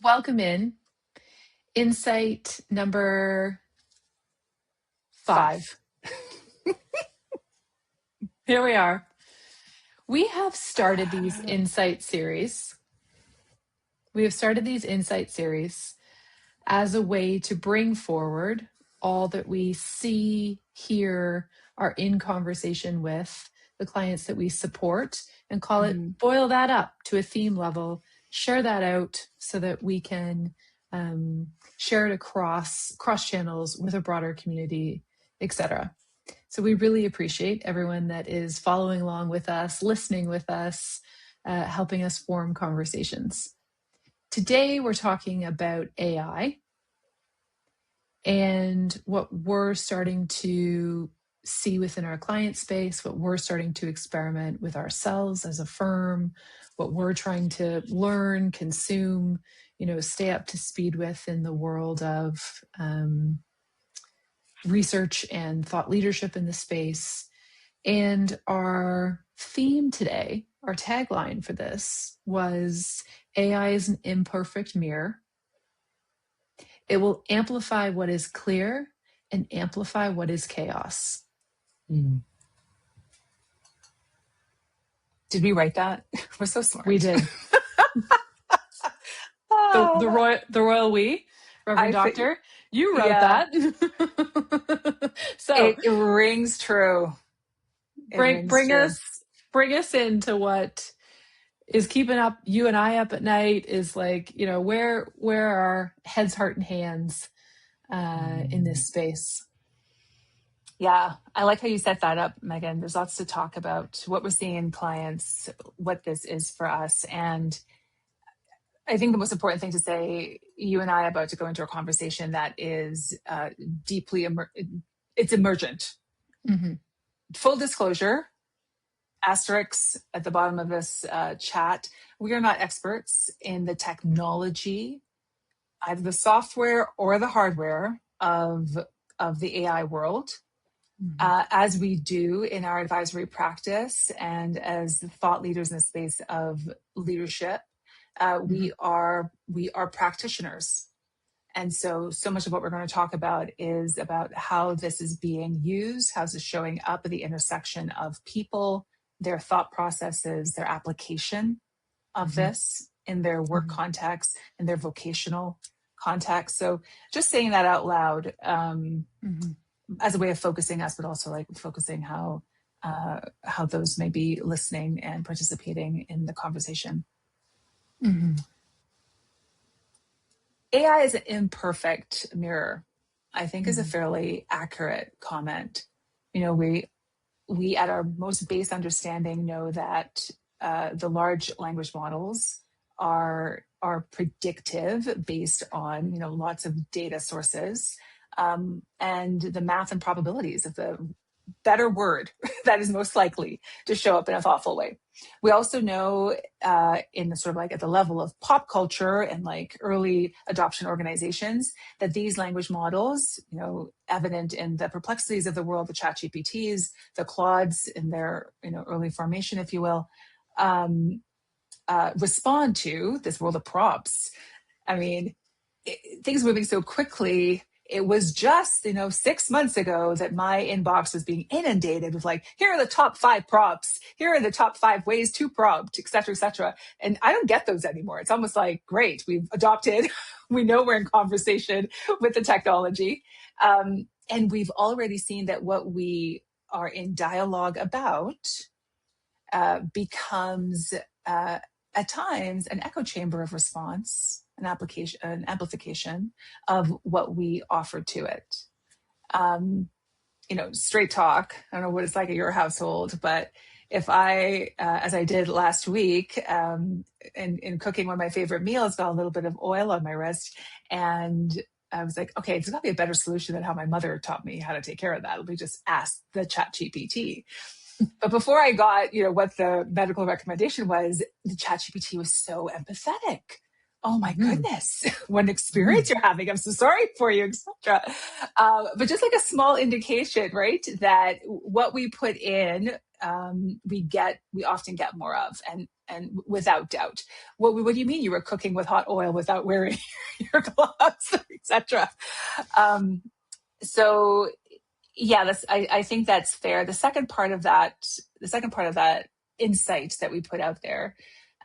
Welcome in. Insight number 5. Here we are. We have started these insight series. As a way to bring forward all that we see, hear, are in conversation with the clients that we support, and call it, boil that up to a theme level, share that out so that we can share it across channels with a broader community, etc. So we really appreciate everyone that is following along with us, listening with us, helping us form conversations. Today, we're talking about AI and what we're starting to see within our client space, what we're starting to experiment with ourselves as a firm, what we're trying to learn, consume, stay up to speed with in the world of research and thought leadership in the space. And our theme today, our tagline for this was AI is an imperfect mirror. It will amplify what is clear and amplify what is chaos. Did we write that? We're so smart. We did. the royal we, Rev.Dr. You wrote that. So it rings true. Bring us into what is keeping up you and I up at night, is like, where are heads, heart, and hands in this space. Yeah, I like how you set that up, Megan. There's lots to talk about, what we're seeing in clients, what this is for us. And I think the most important thing to say, you and I are about to go into a conversation that is deeply, it's emergent. Mm-hmm. Full disclosure, asterisks at the bottom of this chat, we are not experts in the technology, either the software or the hardware of the AI world. As we do in our advisory practice and as thought leaders in the space of leadership, we are practitioners. And so much of what we're going to talk about is about how this is being used, how this is showing up at the intersection of people, their thought processes, their application of this in their work context, in their vocational context. So just saying that out loud, as a way of focusing us, but also like focusing how those may be listening and participating in the conversation. AI is an imperfect mirror, I think is a fairly accurate comment. We at our most base understanding know that the large language models are predictive based on lots of data sources. And the math and probabilities of the better word that is most likely to show up in a thoughtful way. We also know in the sort of like at the level of pop culture and like early adoption organizations that these language models, evident in the perplexities of the world, the ChatGPTs, the Claudes in their early formation, if you will, respond to this world of prompts. I mean, things moving so quickly. It was just, 6 months ago that my inbox was being inundated with like, here are the top 5 prompts. Here are the top 5 ways to prompt, et cetera, et cetera. And I don't get those anymore. It's almost like, great, we've adopted. We know we're in conversation with the technology. And we've already seen that what we are in dialogue about becomes at times an echo chamber of response, an amplification of what we offer to it. Straight talk. I don't know what it's like at your household, but if I, as I did last week, in cooking one of my favorite meals, got a little bit of oil on my wrist, and I was like, okay, there's got to be a better solution than how my mother taught me how to take care of that. Let me just ask the ChatGPT. But before I got, what the medical recommendation was, the ChatGPT was so empathetic. Oh my goodness, what an experience you're having. I'm so sorry for you, etc. But just like a small indication, right, that what we put in, we often get more of. And and without doubt. What do you mean you were cooking with hot oil without wearing your gloves, etc.? So yeah, I think that's fair. The second part of that insight that we put out there,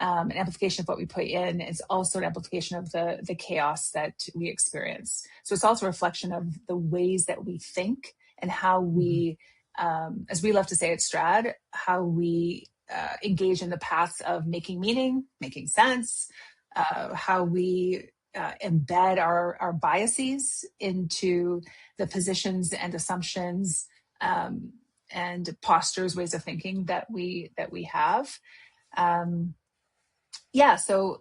an amplification of what we put in, is also an amplification of the chaos that we experience. So it's also a reflection of the ways that we think and how we, as we love to say at STRAAD, how we engage in the paths of making meaning, making sense, how we embed our biases into the positions and assumptions and postures, ways of thinking that we have. So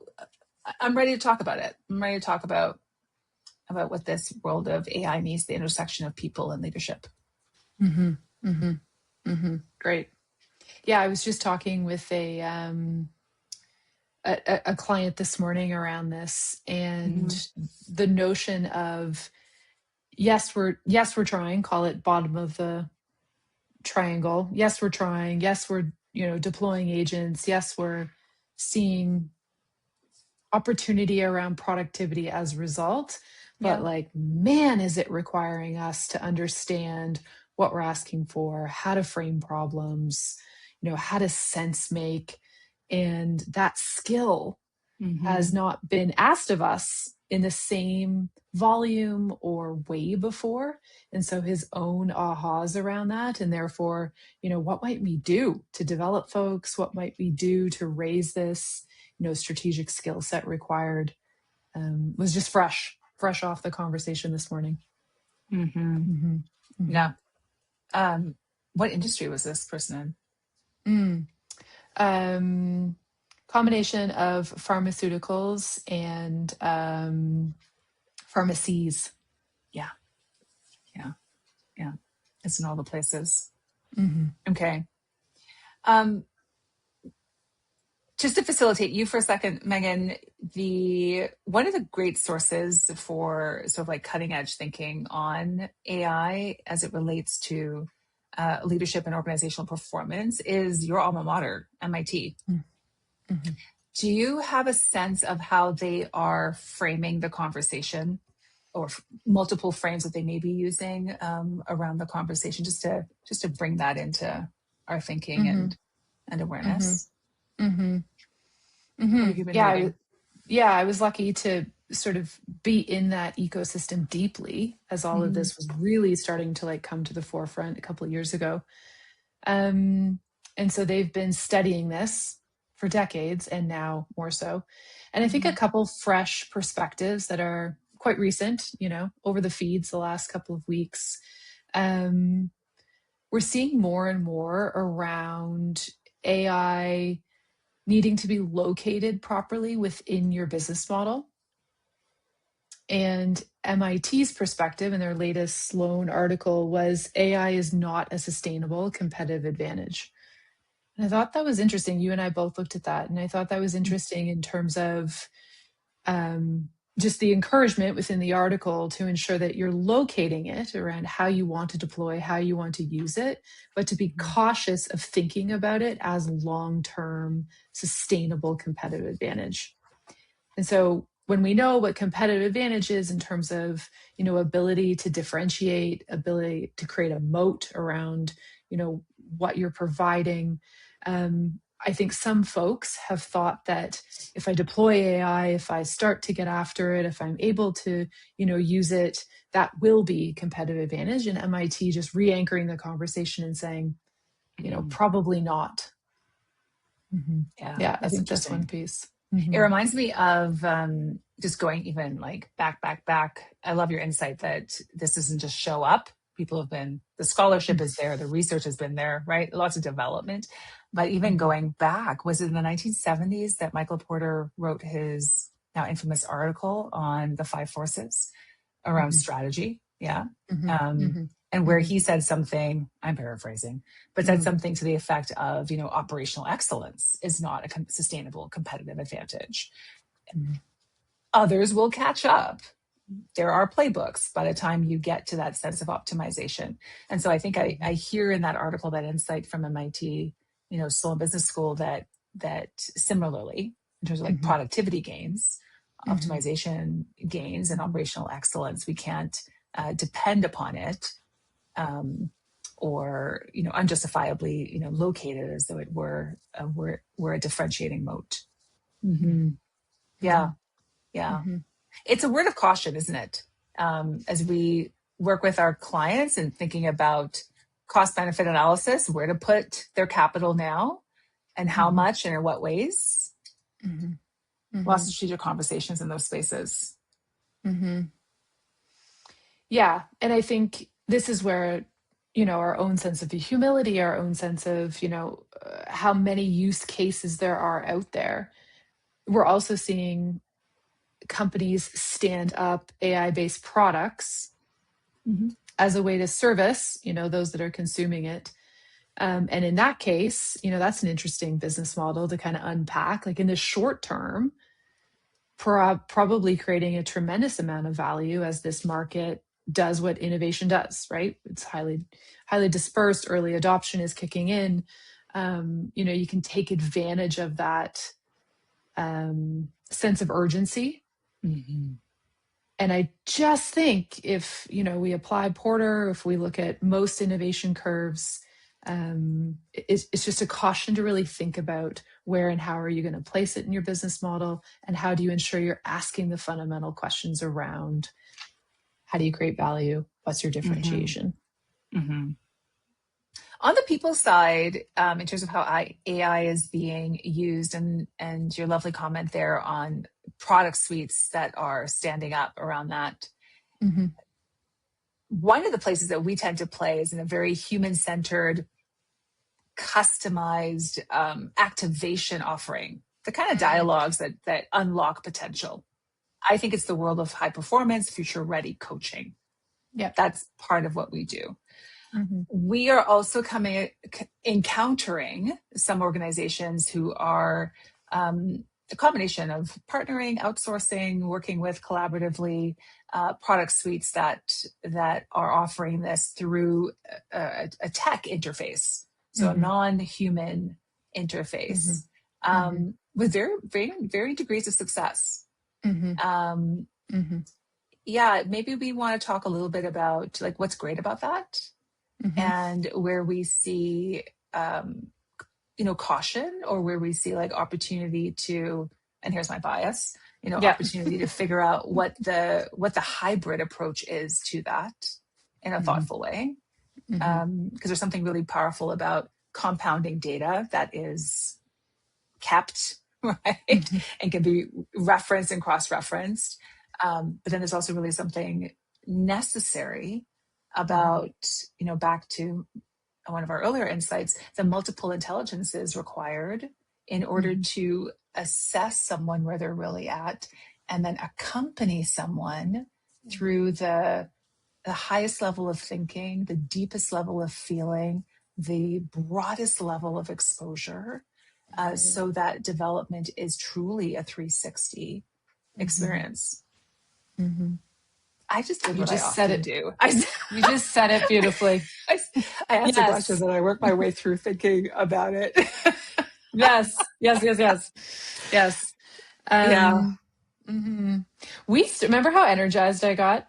I'm ready to talk about it. I'm ready to talk about what this world of AI means, the intersection of people and leadership. Great. Yeah, I was just talking with a client this morning around this, and the notion of yes, we're trying, call it bottom of the triangle. Yes, we're trying. Yes, we're deploying agents. Yes, we're seeing opportunity around productivity as a result. But man, is it requiring us to understand what we're asking for, how to frame problems, how to sense make. And that skill has not been asked of us in the same volume or way before. And so his own ahas around that, and therefore, what might we do to develop folks? What might we do to raise this, strategic skill set required, was just fresh off the conversation this morning. Yeah. What industry was this person in? Combination of pharmaceuticals and pharmacies. Yeah. It's in all the places. Okay. Just to facilitate you for a second, Megan, one of the great sources for sort of like cutting edge thinking on AI as it relates to leadership and organizational performance is your alma mater, MIT. Do you have a sense of how they are framing the conversation, or multiple frames that they may be using around the conversation, just to bring that into our thinking and awareness? I was lucky to sort of be in that ecosystem deeply as all of this was really starting to come to the forefront a couple of years ago. And so they've been studying this for decades, and now more so. And I think a couple fresh perspectives that are quite recent, over the feeds the last couple of weeks. We're seeing more and more around AI needing to be located properly within your business model. And MIT's perspective in their latest Sloan article was AI is not a sustainable competitive advantage. And I thought that was interesting. You and I both looked at that. And I thought that was interesting in terms of just the encouragement within the article to ensure that you're locating it around how you want to deploy, how you want to use it, but to be cautious of thinking about it as long-term sustainable competitive advantage. And so when we know what competitive advantage is in terms of, ability to differentiate, ability to create a moat around, what you're providing, I think some folks have thought that if I deploy AI, if I start to get after it, if I'm able to, use it, that will be competitive advantage. And MIT just re-anchoring the conversation and saying, probably not. I think that's one piece. It reminds me of just going even back. I love your insight that this doesn't just show up. People have been, the scholarship is there, the research has been there, right? Lots of development. But even going back, was it in the 1970s that Michael Porter wrote his now infamous article on the 5 forces around strategy? Yeah. And where he said something, I'm paraphrasing, but said something to the effect of, operational excellence is not a sustainable competitive advantage. Others will catch up. There are playbooks by the time you get to that sense of optimization. And so I think I hear in that article that insight from MIT, Sloan Business School, that similarly, in terms of like productivity gains, optimization gains, and operational excellence, we can't depend upon it, or unjustifiably locate it as though it were a differentiating moat. Yeah, yeah. It's a word of caution, isn't it? As we work with our clients and thinking about cost benefit analysis, where to put their capital now, and how much and in what ways. Lots of strategic conversations in those spaces. Yeah. And I think this is where, our own sense of humility, our own sense of, how many use cases there are out there. We're also seeing companies stand up AI-based products as a way to service, those that are consuming it. And in that case, that's an interesting business model to kind of unpack. Like in the short term, probably creating a tremendous amount of value as this market does what innovation does, right? It's highly dispersed. Early adoption is kicking in. You can take advantage of that sense of urgency. And I just think if, we apply Porter, if we look at most innovation curves, it's just a caution to really think about where and how are you going to place it in your business model, and how do you ensure you're asking the fundamental questions around how do you create value? What's your differentiation? On the people side, in terms of how AI is being used, and your lovely comment there on product suites that are standing up around that. One of the places that we tend to play is in a very human-centered, customized activation offering, the kind of dialogues that unlock potential. I think it's the world of high performance, future-ready coaching. Yeah, that's part of what we do. We are also encountering some organizations who are a combination of partnering, outsourcing, working with collaboratively, product suites that are offering this through a tech interface, so a non-human interface, with varying degrees of success. Yeah, maybe we want to talk a little bit about like what's great about that. And where we see, caution, or where we see like opportunity to, and here's my bias, opportunity to figure out what the hybrid approach is to that in a thoughtful way. Because there's something really powerful about compounding data that is kept, right? And can be referenced and cross-referenced. But then there's also really something necessary about, back to one of our earlier insights, the multiple intelligences required in order to assess someone where they're really at, and then accompany someone through the highest level of thinking, the deepest level of feeling, the broadest level of exposure, so that development is truly a 360 experience. I just did what I often do. You just said it beautifully. I answer questions and I work my way through thinking about it. Yes. We remember how energized I got,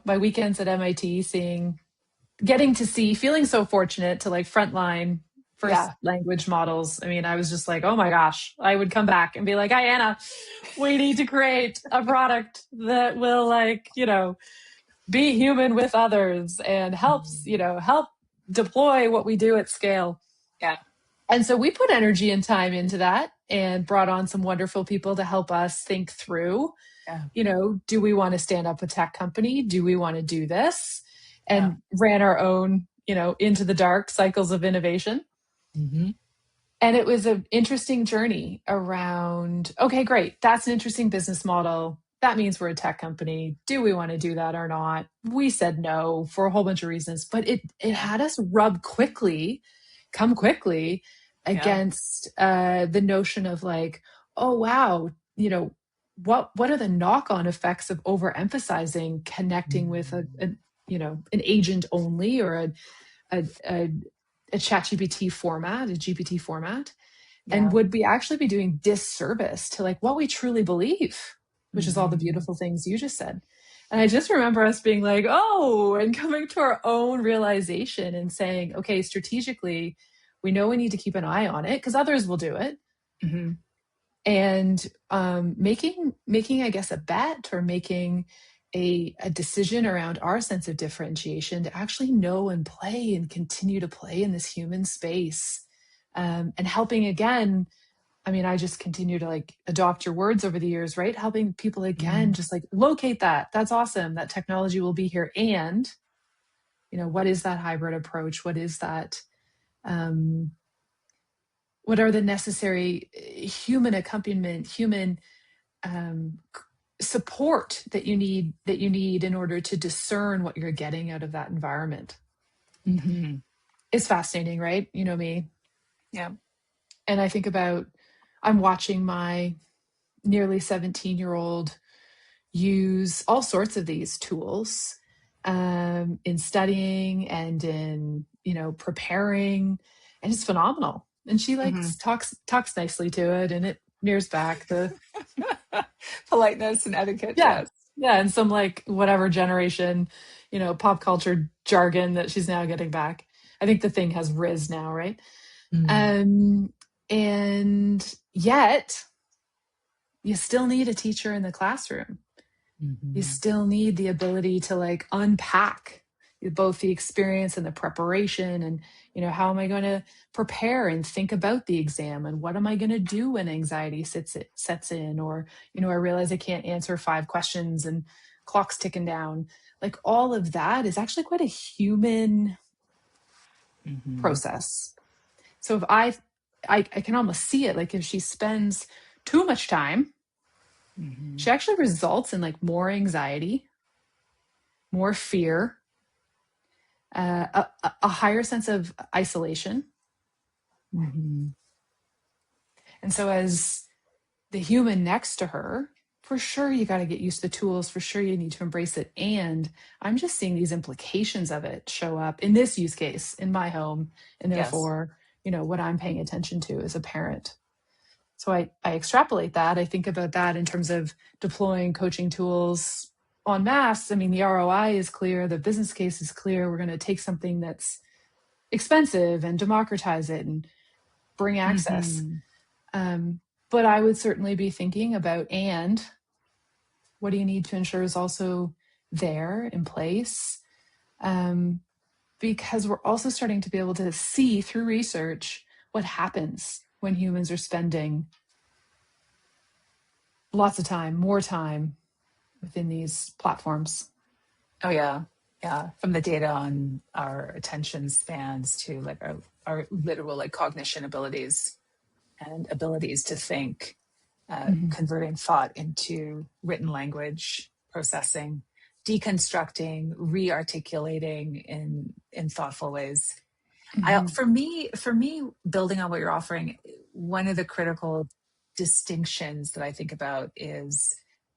my weekends at MIT, feeling so fortunate to like frontline first language models. I mean, I was just like, oh my gosh, I would come back and be like, Ayana, we need to create a product that will be human with others and help deploy what we do at scale. Yeah. And so we put energy and time into that and brought on some wonderful people to help us think through, do we want to stand up a tech company? Do we want to do this? And ran our own, into the dark cycles of innovation. And it was an interesting journey around, okay, great. That's an interesting business model. That means we're a tech company. Do we want to do that or not? We said no for a whole bunch of reasons, but it had us come quickly against the notion of like, oh, wow, what are the knock-on effects of overemphasizing connecting with an agent only, or a ChatGPT format, a GPT format, and Yeah. would we actually be doing disservice to like what we truly believe, which is all the Mm-hmm. beautiful things you just said. And I just remember us being like, oh, and coming to our own realization and saying, okay, strategically, we know we need to keep an eye on it because others will do it. Mm-hmm. And making, I guess, a bet or making a decision around our sense of differentiation to actually know and play and continue to play in this human space. And helping again, I mean, I just continue to like adopt your words over the years, right? Helping people again, just like locate that. That's awesome. That technology will be here. And, what is that hybrid approach? What is that? What are the necessary human accompaniment, human um, support that you need in order to discern what you're getting out of that environment? Mm-hmm. It's fascinating, right? You know me. Yeah. And I think about, I'm watching my nearly 17-year-old use all sorts of these tools in studying and in preparing, and it's phenomenal. And she Mm-hmm. talks nicely to it, and it mirrors back the Politeness and etiquette. yeah, Yes. yeah, and some like whatever generation pop culture jargon that she's now getting back. I think the thing has Riz now, right? Mm-hmm. um and yet you still need a teacher in the classroom. You Mm-hmm. still need the ability to like unpack both the experience and the preparation, and how am I going to prepare and think about the exam, and what am I going to do when anxiety sets in, or I realize I can't answer 5 questions and clock's ticking down. Like all of that is actually quite a human Mm-hmm. process. So if I can almost see it, like if she spends too much time, Mm-hmm. she actually results in like more anxiety, more fear, a higher sense of isolation. Mm-hmm. And so, as the human next to her, for sure, you got to get used to the tools. For sure, you need to embrace it. And I'm just seeing these implications of it show up in this use case in my home, and Yes. therefore, what I'm paying attention to as a parent. So I extrapolate that. I think about that in terms of deploying coaching tools en masse. I mean, the ROI is clear, the business case is clear. We're going to take something that's expensive and democratize it and bring access. Mm-hmm. Um, but I would certainly be thinking about, and what do you need to ensure is also there in place? Because we're also starting to be able to see through research what happens when humans are spending lots of time, more time within these platforms. Oh yeah. Yeah. From the data on our attention spans to like our literal like cognition abilities and abilities to think, Mm-hmm. converting thought into written language, processing, deconstructing, re-articulating in thoughtful ways. Mm-hmm. For me, building on what you're offering, one of the critical distinctions that I think about is,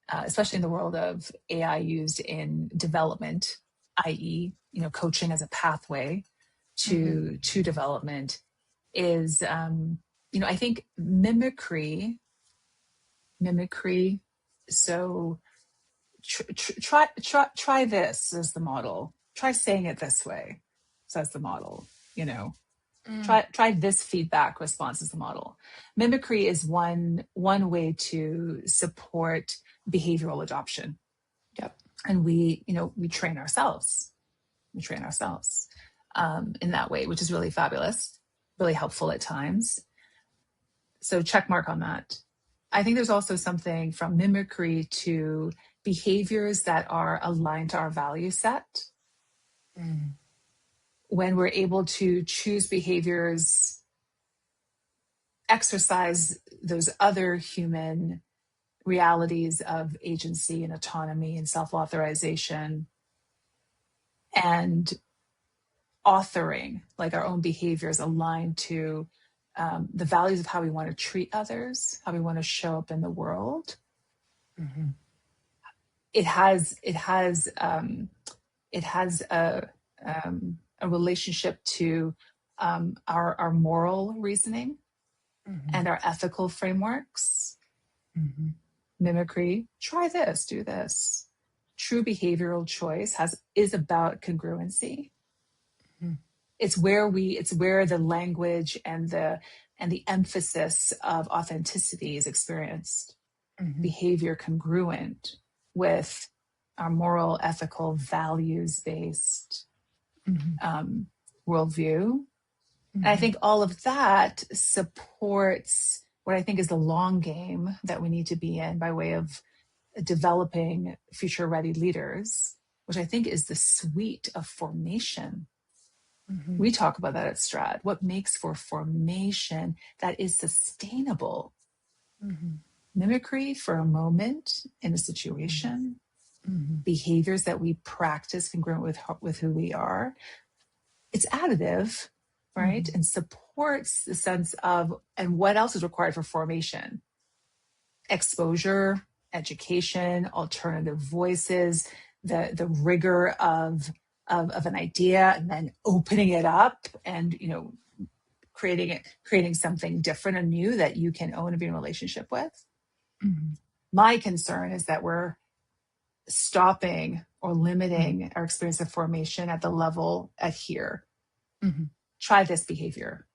especially in the world of AI used in development, i.e., coaching as a pathway Mm-hmm. to development, is I think mimicry. So try this as the model. Try saying it this way, says the model. You know, Mm. try this feedback response as the model. Mimicry is one way to support behavioral adoption, Yep. and we train ourselves. We train ourselves in that way, which is really fabulous, really helpful at times. So check mark on that. I think there's also something from mimicry to behaviors that are aligned to our value set. Mm. When we're able to choose behaviors, exercise those other human realities of agency and autonomy and self-authorization, and authoring like our own behaviors aligned to the values of how we want to treat others, how we want to show up in the world. Mm-hmm. It has a relationship to our moral reasoning. and our ethical frameworks. Mm-hmm. Mimicry, try this, do this. True behavioral choice is about congruency. Mm-hmm. It's where the language and the emphasis of authenticity is experienced. Mm-hmm. Behavior congruent with our moral, ethical, values-based worldview. And I think all of that supports what I think is the long game that we need to be in by way of developing future-ready leaders, which I think is the suite of formation. Mm-hmm. We talk about that at STRAAD. What makes for formation that is sustainable? Mm-hmm. Mimicry for a moment in a situation, behaviors that we practice congruent with who we are. It's additive, right? And supports the sense of, and what else is required for formation? Exposure, education, alternative voices, the rigor of an idea, and then opening it up and, creating something different and new that you can own and be in a relationship with. Mm-hmm. My concern is that we're stopping or limiting our experience of formation at the level at here. Mm-hmm. Try this behavior.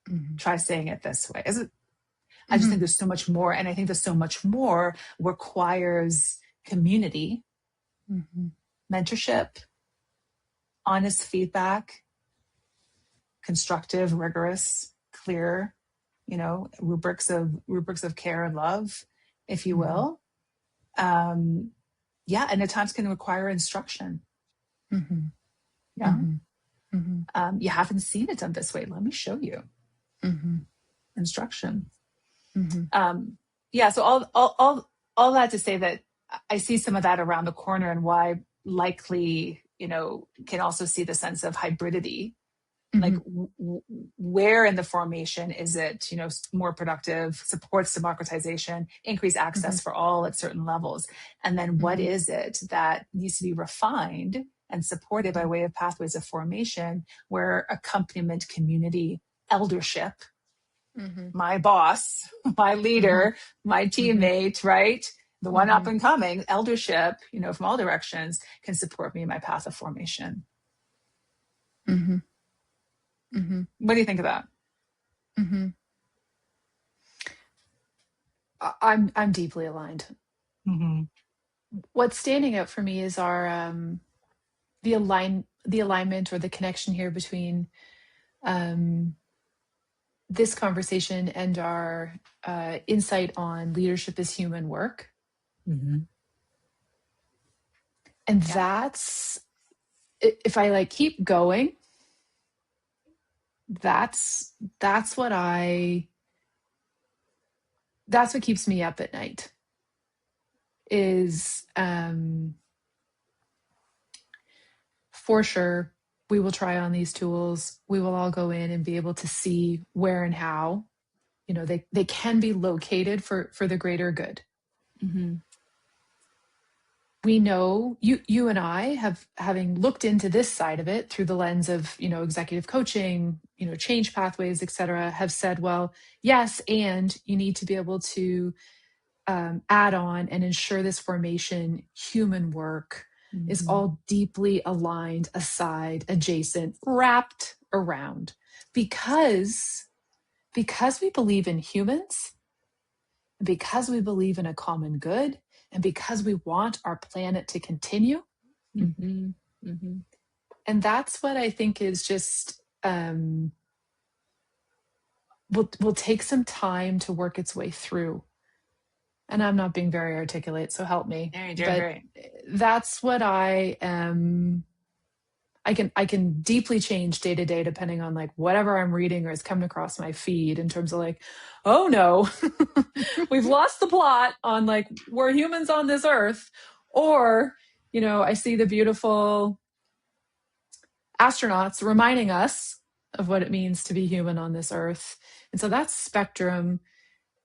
Mm-hmm. Try saying it this way. I just think there's so much more. And I think there's so much more requires community, mentorship, honest feedback, constructive, rigorous, clear, rubrics of care and love, if you will. And at times can require instruction. Yeah. You haven't seen it done this way. Let me show you. Instruction. So all that to say that I see some of that around the corner, and why likely, can also see the sense of hybridity. Like where in the formation is it, more productive, supports democratization, increase access for all at certain levels. And then what is it that needs to be refined and supported by way of pathways of formation, where accompaniment, community, eldership, my boss, my leader, my teammate, right? The one up and coming, eldership, from all directions, can support me in my path of formation. What do you think of that? I'm deeply aligned. What's standing out for me is our the alignment or the connection here between this conversation and our insight on leadership as human work. And that's, if I keep going, that's what keeps me up at night, is for sure we will try on these tools. We will all go in and be able to see where and how, they can be located for the greater good. We know you and I having looked into this side of it through the lens of, executive coaching, change pathways, et cetera, have said, well, yes, and you need to be able to add on and ensure this formation human work is all deeply aligned, aside, adjacent, wrapped around, because we believe in humans, because we believe in a common good, and because we want our planet to continue. And that's what I think is just will take some time to work its way through. And I'm not being very articulate, so help me. But great. That's what I am. I can deeply change day to day depending on whatever I'm reading or is coming across my feed, in terms of oh no, we've lost the plot on we're humans on this earth, or I see the beautiful astronauts reminding us of what it means to be human on this earth. And so that spectrum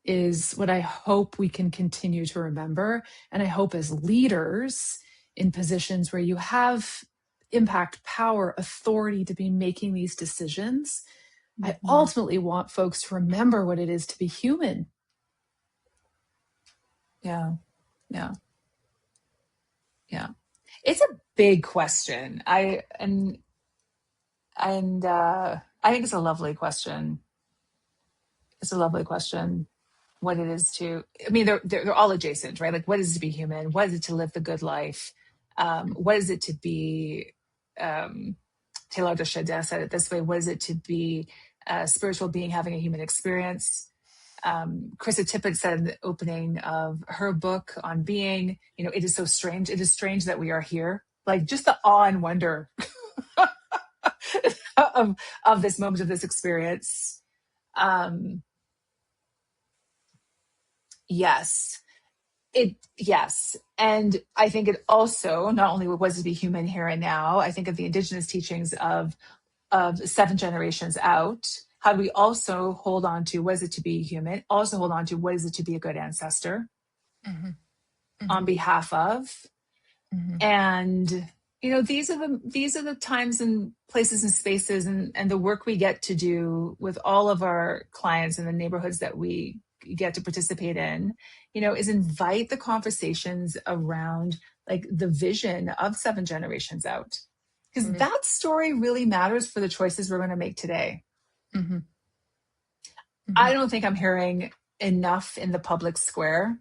is what I hope we can continue to remember. And I hope as leaders in positions where you have impact, power, authority to be making these decisions, I ultimately want folks to remember what it is to be human. Yeah. It's a big question. I think it's a lovely question. It's a lovely question. What it is to, I mean, they're all adjacent, right? Like, what is it to be human? What is it to live the good life? What is it to be, Taylor de Chardin said it this way, what is it to be a spiritual being having a human experience? Krista Tippett said in the opening of her book on being, it is so strange. It is strange that we are here. Like, just the awe and wonder of this moment, of this experience. Yes. Yes. And I think it also, not only was to be human here and now, I think of the indigenous teachings of 7 generations out. How do we also hold on to what is it to be human? Also hold on to what is it to be a good ancestor on behalf of. And these are the times and places and spaces and the work we get to do with all of our clients in the neighborhoods that we get to participate in, is invite the conversations around like the vision of 7 generations out. Because that story really matters for the choices we're going to make today. I don't think I'm hearing enough in the public square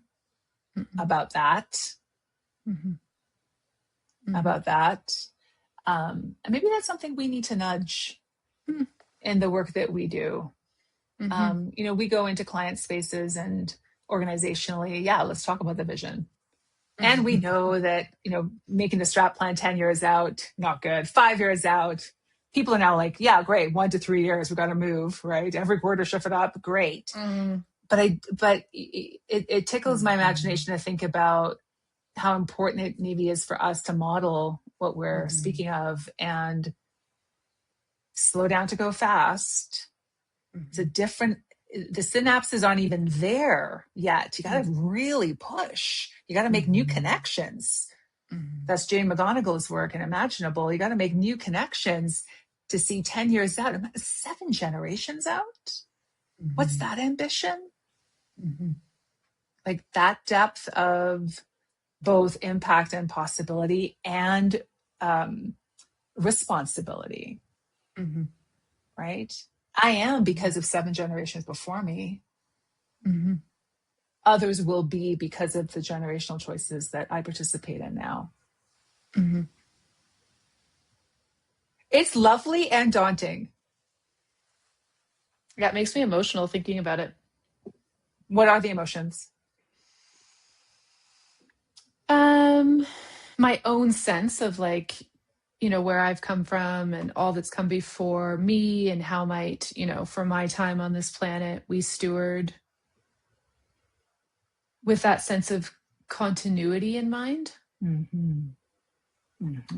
about that. About that. And maybe that's something we need to nudge in the work that we do. We go into client spaces and organizationally, let's talk about the vision. And we know that, making the strat plan 10 years out, not good. 5 years out, people are now like, yeah, great. 1 to 3 years, we got to move, right? Every quarter, shift it up. Great. But it tickles my imagination to think about how important it maybe is for us to model what we're speaking of and slow down to go fast. It's the synapses aren't even there yet. You got to really push. You got to make new connections. That's Jane McGonigal's work in Imaginable. You got to make new connections to see 10 years out, 7 generations out. What's that ambition? Like that depth of both impact and possibility and responsibility, right? I am because of 7 generations before me. Others will be because of the generational choices that I participate in now. It's lovely and daunting. Yeah, it makes me emotional thinking about it. What are the emotions? My own sense of like, where I've come from and all that's come before me and how might, for my time on this planet, we steward with that sense of continuity in mind. And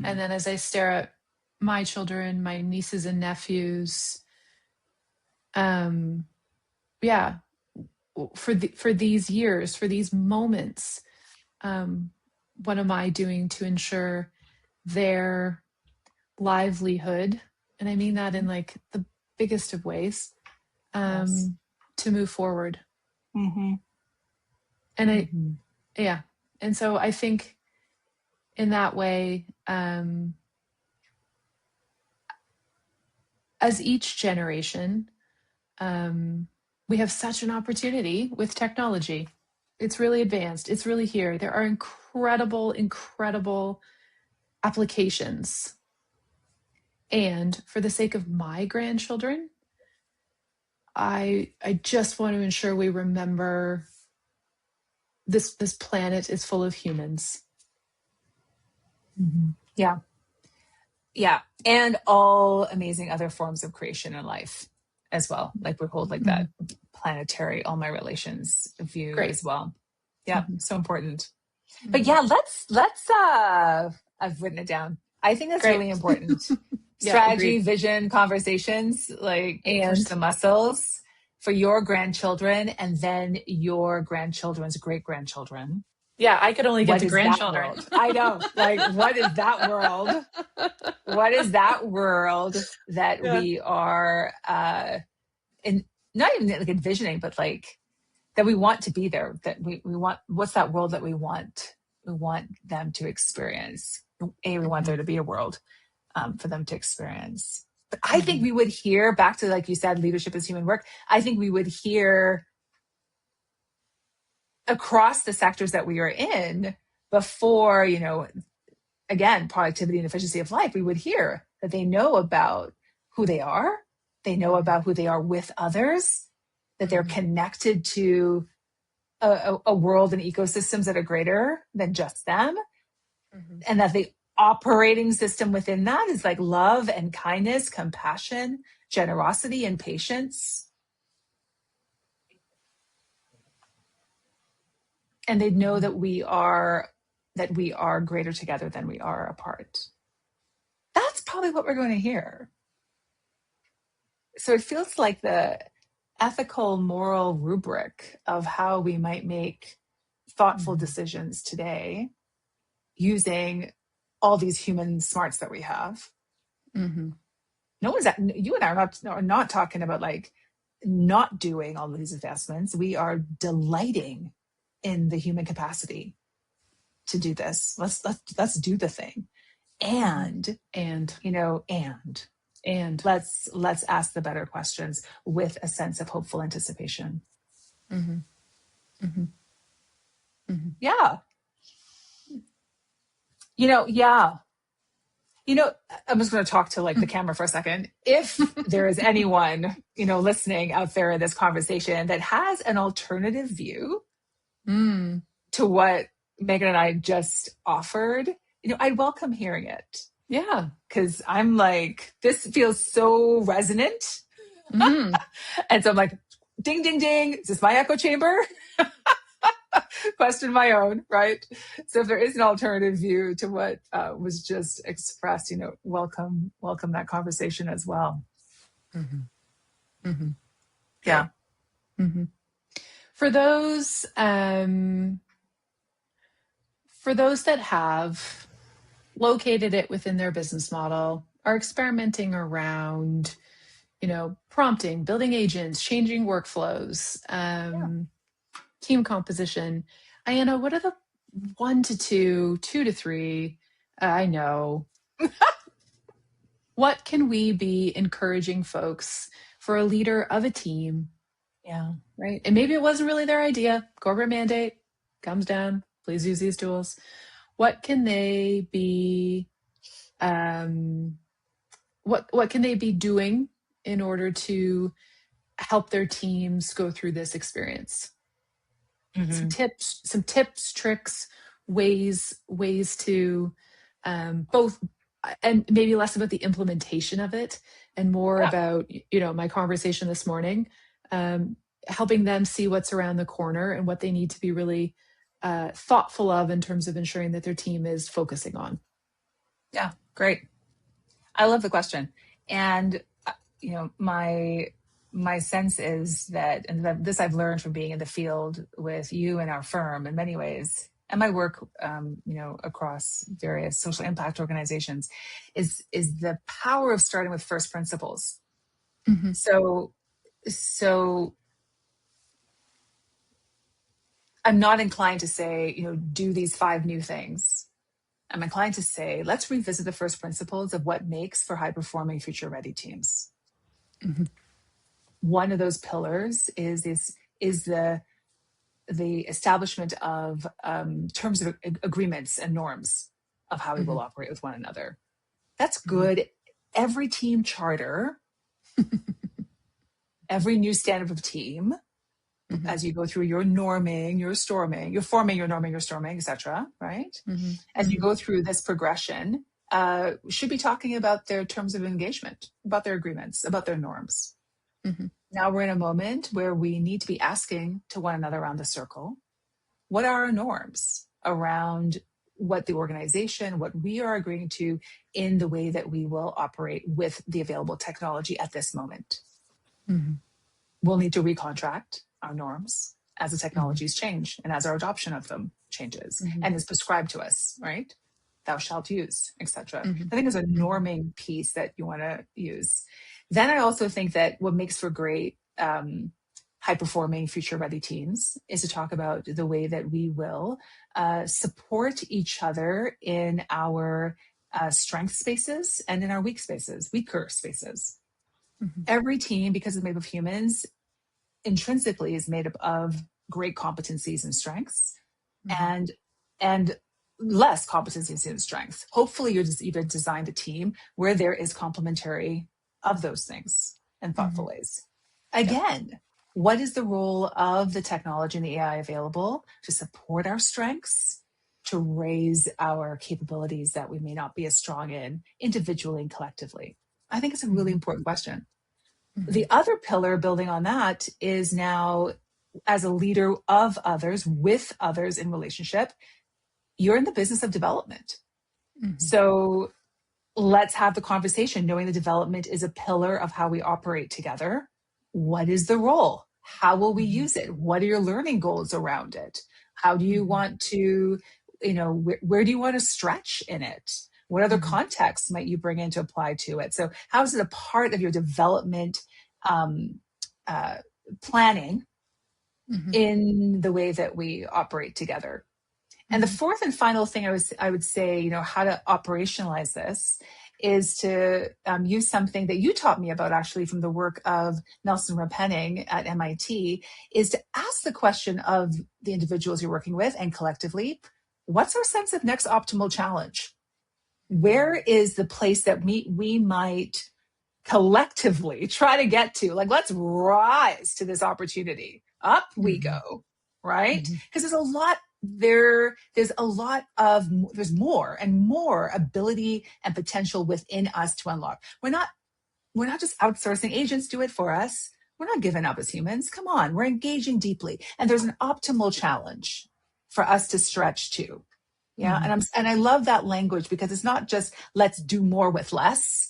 then as I stare at my children, my nieces and nephews, for these years, for these moments, what am I doing to ensure their livelihood? And I mean that in like the biggest of ways, to move forward. And and so I think in that way, as each generation, we have such an opportunity with technology. It's really advanced. It's really here. There are incredible applications. And for the sake of my grandchildren, I just want to ensure we remember this planet is full of humans. Yeah. And all amazing other forms of creation and life as well. Like we hold like that planetary, all my relations view as well. Yeah. So important. But let's I've written it down. I think that's really important. Strategy, vision, conversations, like push the muscles for your grandchildren and then your grandchildren's great-grandchildren. Yeah, I could only get to grandchildren. I know. Like, what is that world? What is that world that we are and not even like envisioning, but like that we want to be there, that we want, what's that world that we want them to experience. We want there to be a world for them to experience. But I think we would hear, back to, like you said, leadership is human work. I think we would hear across the sectors that we are in before, again, productivity and efficiency of life, we would hear that they know about who they are. They know about who they are with others, that they're connected to a world and ecosystems that are greater than just them. And that the operating system within that is like love and kindness, compassion, generosity, and patience. And they'd know that we are greater together than we are apart. That's probably what we're going to hear. So it feels like the ethical, moral rubric of how we might make thoughtful decisions today using all these human smarts that we have. No one's you and I are not talking about like not doing all of these investments. We are delighting in the human capacity to do this. Let's do the thing. And let's ask the better questions with a sense of hopeful anticipation. Yeah. I'm just going to talk to like the camera for a second. If there is anyone, listening out there in this conversation that has an alternative view to what Megan and I just offered, I'd welcome hearing it. Yeah. Because I'm like, this feels so resonant. And so I'm like, ding, ding, ding. Is this my echo chamber? Question my own, right? So if there is an alternative view to what was just expressed, welcome that conversation as well. Yeah. For those that have located it within their business model, are experimenting around, prompting, building agents, changing workflows, team composition. Ayana, what are the 1 to 2, 2 to 3? I know. What can we be encouraging folks for a leader of a team? Yeah. Right. And maybe it wasn't really their idea. Corporate mandate comes down. Please use these tools. What can they be, what can they be doing in order to help their teams go through this experience? Some tips, tricks, ways to both, and maybe less about the implementation of it and more about, my conversation this morning, helping them see what's around the corner and what they need to be really thoughtful of in terms of ensuring that their team is focusing on. Yeah, great. I love the question. And, my sense is that, and this I've learned from being in the field with you and our firm in many ways, and my work, across various social impact organizations, is the power of starting with first principles. So I'm not inclined to say, do these 5 new things. I'm inclined to say, let's revisit the first principles of what makes for high-performing, future-ready teams. One of those pillars is the establishment of terms of agreements and norms of how we will operate with one another. That's good. Every team charter, every new standard of team, as you go through your norming, your storming, you're forming your norming, your storming, etc. Right? As you go through this progression, should be talking about their terms of engagement, about their agreements, about their norms. Now we're in a moment where we need to be asking to one another around the circle, what are our norms around what the organization, what we are agreeing to in the way that we will operate with the available technology at this moment. We'll need to recontract our norms as the technologies change and as our adoption of them changes and is prescribed to us, right? Thou shalt use, etc. I think there's a norming piece that you want to use. Then I also think that what makes for great high-performing, future-ready teams is to talk about the way that we will support each other in our strength spaces and in our weaker spaces. Mm-hmm. Every team, because it's made up of humans, intrinsically is made up of great competencies and strengths, Mm-hmm. and less competencies and strengths. Hopefully, you've designed a team where there is complementary of those things in thoughtful ways. Again, what is the role of the technology and the AI available to support our strengths, to raise our capabilities that we may not be as strong in individually and collectively? I think it's a really important question. Mm-hmm. The other pillar building on that is now, as a leader of others, with others in relationship, you're in the business of development. Mm-hmm. So let's have the conversation, knowing the development is a pillar of how we operate together. What is the role? How will we use it? What are your learning goals around it? How do you want to, where do you want to stretch in it? What other contexts might you bring in to apply to it? So how is it a part of your development planning in the way that we operate together? And the fourth and final thing I would say, how to operationalize this is to use something that you taught me about, actually, from the work of Nelson Repenning at MIT, is to ask the question of the individuals you're working with and collectively, what's our sense of next optimal challenge? Where is the place that we might collectively try to get to? Like, let's rise to this opportunity. Up we go, right? Because there's more and more ability and potential within us to unlock. We're not just outsourcing agents do it for us. We're not giving up as humans. Come on, we're engaging deeply, and there's an optimal challenge for us to stretch to. Yeah, and I love that language, because it's not just let's do more with less.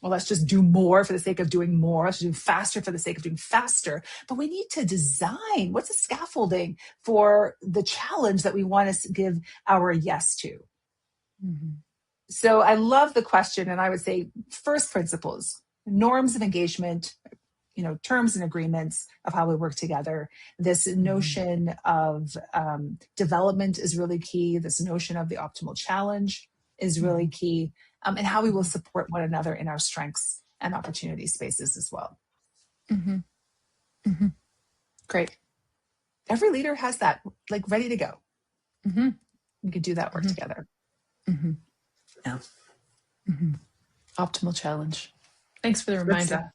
Well, let's just do more for the sake of doing more. Let's do faster for the sake of doing faster. But we need to design what's the scaffolding for the challenge that we want to give our yes to. So I love the question. And I would say first principles, norms of engagement, terms and agreements of how we work together. This notion of development is really key. This notion of the optimal challenge is really key. And how we will support one another in our strengths and opportunity spaces as well. Great. Every leader has that, like, ready to go. We could do that work together. Yeah. Optimal challenge. Thanks for the reminder.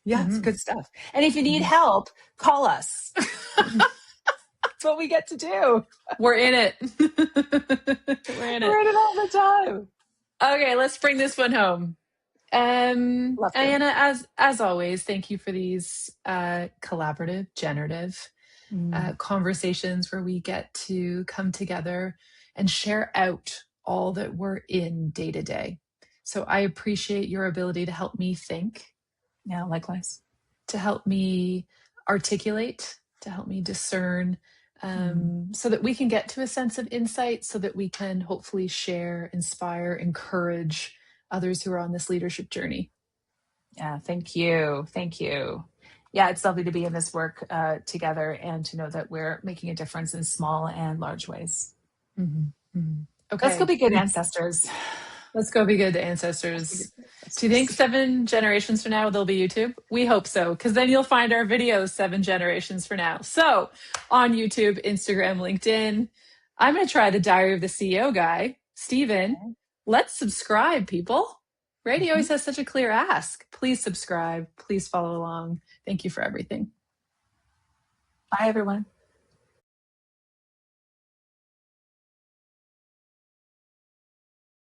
Yeah, it's good stuff. And if you need help, call us. That's what we get to do. We're in it. We're in it all the time. Okay, let's bring this one home. Ayana, as always, thank you for these collaborative, generative conversations where we get to come together and share out all that we're in day to day. So I appreciate your ability to help me think. Yeah, likewise. To help me articulate, to help me discern, so that we can get to a sense of insight, so that we can hopefully share, inspire, encourage others who are on this leadership journey. Yeah, thank you. Thank you. Yeah, it's lovely to be in this work together, and to know that we're making a difference in small and large ways. Okay. Let's go be good ancestors. Let's go be good ancestors. Do you think 7 generations from now there'll be YouTube? We hope so, because then you'll find our videos 7 generations from now. So on YouTube, Instagram, LinkedIn. I'm going to try the Diary of the CEO guy. Stephen, let's subscribe, people. Radio always has such a clear ask. Please subscribe. Please follow along. Thank you for everything. Bye, everyone.